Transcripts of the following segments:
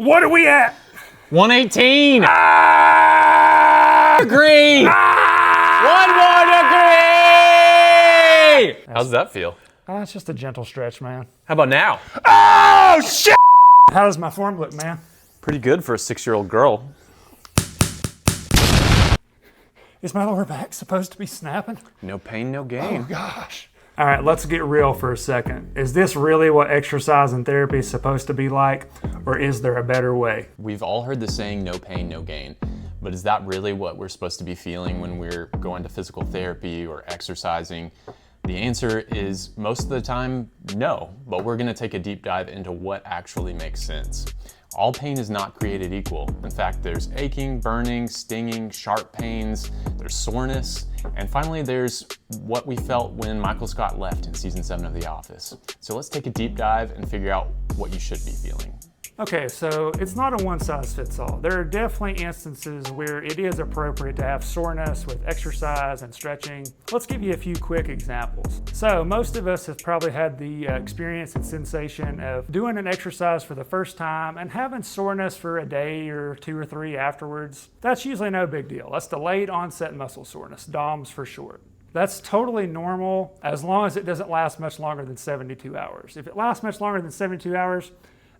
What are we at? 118. Degree. 1 more degree. How's that feel? It's just a gentle stretch, man. How about now? Oh, shit! How does my form look, man? Pretty good for a 6-year-old girl. Is my lower back supposed to be snapping? No pain, no gain. Oh, gosh. All right, let's get real for a second. Is this really what exercise and therapy is supposed to be like, or is there a better way? We've all heard the saying, no pain, no gain. But is that really what we're supposed to be feeling when we're going to physical therapy or exercising? The answer is most of the time, no. But we're gonna take a deep dive into what actually makes sense. All pain is not created equal. In fact, there's aching, burning, stinging, sharp pains, there's soreness, and finally there's what we felt when Michael Scott left in season 7 of The Office. So let's take a deep dive and figure out what you should be feeling. Okay, so it's not a one-size-fits-all. There are definitely instances where it is appropriate to have soreness with exercise and stretching. Let's give you a few quick examples. So most of us have probably had the experience and sensation of doing an exercise for the first time and having soreness for a day or 2 or 3 afterwards. That's usually no big deal. That's delayed onset muscle soreness, DOMS for short. That's totally normal as long as it doesn't last much longer than 72 hours. If it lasts much longer than 72 hours,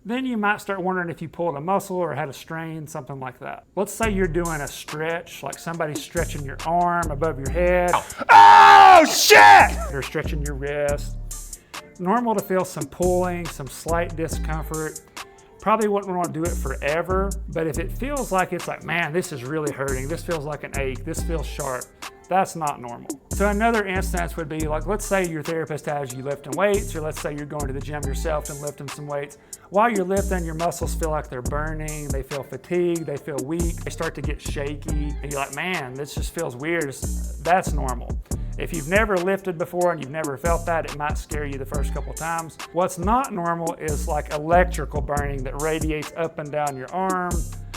then you might start wondering if you pulled a muscle or had a strain, something like that. Let's say you're doing a stretch, like somebody's stretching your arm above your head. Oh, shit! They're stretching your wrist. Normal to feel some pulling, some slight discomfort. Probably wouldn't want to do it forever, but if it feels like it's like, man, this is really hurting, this feels like an ache, this feels sharp, that's not normal. So another instance would be like, let's say your therapist has you lifting weights, or let's say you're going to the gym yourself and lifting some weights. While you're lifting, your muscles feel like they're burning, they feel fatigued, they feel weak, they start to get shaky, and you're like, man, this just feels weird. That's normal. If you've never lifted before and you've never felt that, it might scare you the first couple times. What's not normal is like electrical burning that radiates up and down your arm,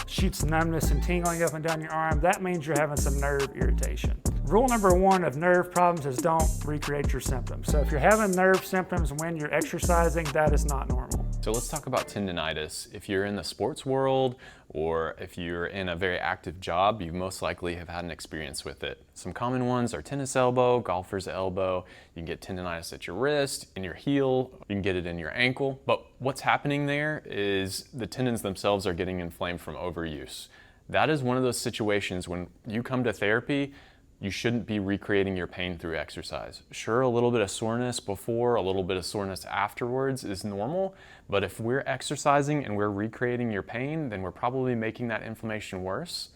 shoots numbness and tingling up and down your arm. That means you're having some nerve irritation. Rule number 1 of nerve problems is don't recreate your symptoms. So if you're having nerve symptoms when you're exercising, that is not normal. So let's talk about tendonitis. If you're in the sports world or if you're in a very active job, you most likely have had an experience with it. Some common ones are tennis elbow, golfer's elbow. You can get tendonitis at your wrist, in your heel, you can get it in your ankle. But what's happening there is the tendons themselves are getting inflamed from overuse. That is one of those situations when you come to therapy, you shouldn't be recreating your pain through exercise. Sure, a little bit of soreness before, a little bit of soreness afterwards is normal, but if we're exercising and we're recreating your pain, then we're probably making that inflammation worse.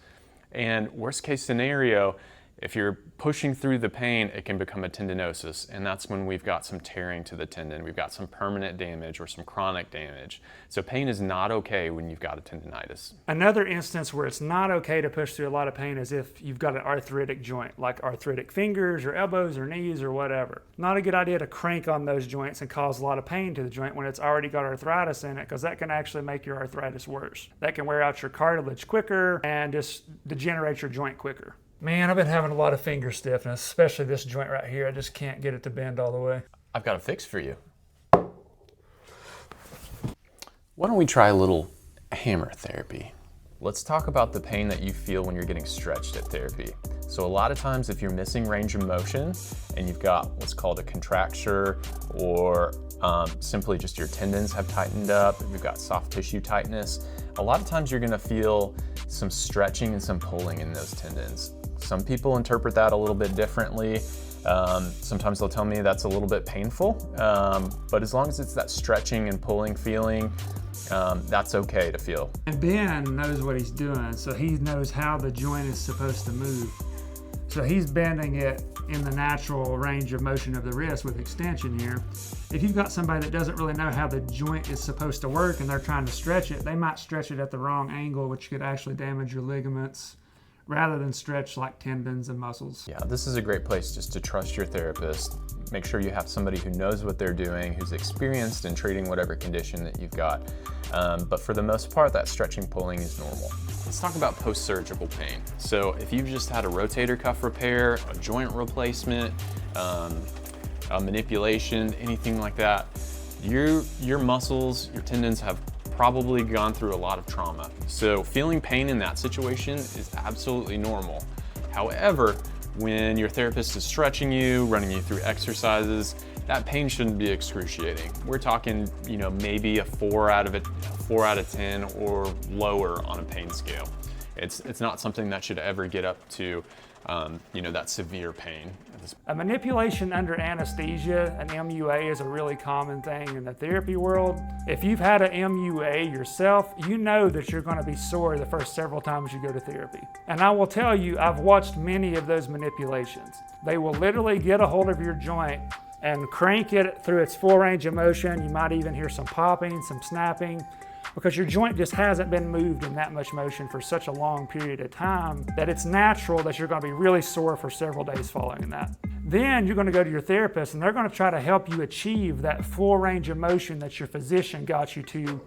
And worst case scenario, if you're pushing through the pain, it can become a tendinosis, and that's when we've got some tearing to the tendon, we've got some permanent damage or some chronic damage. So pain is not okay when you've got a tendonitis. Another instance where it's not okay to push through a lot of pain is if you've got an arthritic joint, like arthritic fingers or elbows or knees or whatever. Not a good idea to crank on those joints and cause a lot of pain to the joint when it's already got arthritis in it, because that can actually make your arthritis worse. That can wear out your cartilage quicker and just degenerate your joint quicker. Man, I've been having a lot of finger stiffness, especially this joint right here. I just can't get it to bend all the way. I've got a fix for you. Why don't we try a little hammer therapy? Let's talk about the pain that you feel when you're getting stretched at therapy. So a lot of times if you're missing range of motion and you've got what's called a contracture or simply just your tendons have tightened up, if you've got soft tissue tightness, a lot of times you're gonna feel some stretching and some pulling in those tendons. Some people interpret that a little bit differently. Sometimes they'll tell me that's a little bit painful, but as long as it's that stretching and pulling feeling, that's okay to feel. And Ben knows what he's doing, so he knows how the joint is supposed to move. So he's bending it in the natural range of motion of the wrist with extension here. If you've got somebody that doesn't really know how the joint is supposed to work and they're trying to stretch it, they might stretch it at the wrong angle, which could actually damage your ligaments, rather than stretch like tendons and muscles. Yeah, this is a great place just to trust your therapist. Make sure you have somebody who knows what they're doing, who's experienced in treating whatever condition that you've got. But for the most part, that stretching, pulling is normal. Let's talk about post-surgical pain. So if you've just had a rotator cuff repair, a joint replacement, a manipulation, anything like that, your muscles, your tendons have probably gone through a lot of trauma. So feeling pain in that situation is absolutely normal. However, when your therapist is stretching you, running you through exercises, that pain shouldn't be excruciating. We're talking, maybe a 4 out of 10 or lower on a pain scale. It's not something that should ever get up to, that severe pain. A manipulation under anesthesia, an MUA, is a really common thing in the therapy world. If you've had an MUA yourself, you know that you're going to be sore the first several times you go to therapy. And I will tell you, I've watched many of those manipulations. They will literally get a hold of your joint and crank it through its full range of motion. You might even hear some popping, some snapping, because your joint just hasn't been moved in that much motion for such a long period of time that it's natural that you're going to be really sore for several days following that. Then you're going to go to your therapist and they're going to try to help you achieve that full range of motion that your physician got you to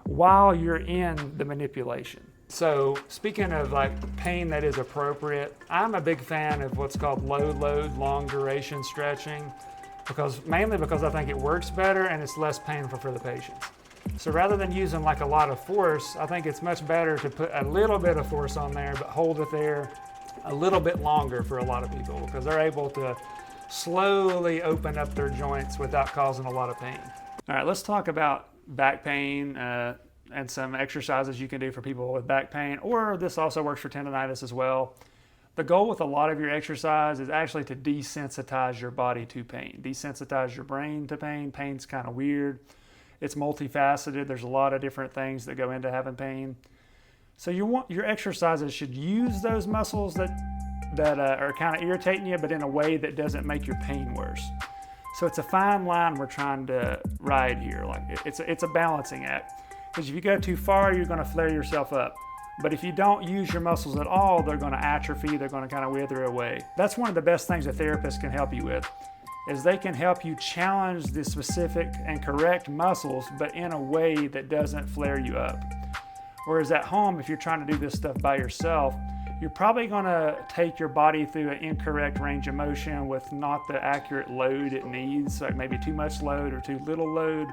while you're in the manipulation. So speaking of pain that is appropriate, I'm a big fan of what's called low load, long duration stretching, mainly because I think it works better and it's less painful for the patients. So rather than using a lot of force, I think it's much better to put a little bit of force on there, but hold it there a little bit longer for a lot of people because they're able to slowly open up their joints without causing a lot of pain. All right, let's talk about back pain and some exercises you can do for people with back pain, or this also works for tendonitis as well. The goal with a lot of your exercise is actually to desensitize your body to pain, desensitize your brain to pain. Pain's kind of weird. It's multifaceted. There's a lot of different things that go into having pain. So your exercises should use those muscles that are kind of irritating you, but in a way that doesn't make your pain worse. So it's a fine line we're trying to ride here. It's a balancing act. Because if you go too far, you're going to flare yourself up. But if you don't use your muscles at all, they're going to atrophy. They're going to kind of wither away. That's one of the best things a therapist can help you with, is they can help you challenge the specific and correct muscles, but in a way that doesn't flare you up. Whereas at home, if you're trying to do this stuff by yourself, you're probably going to take your body through an incorrect range of motion with not the accurate load it needs, like maybe too much load or too little load,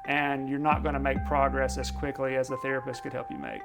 and you're not going to make progress as quickly as a therapist could help you make.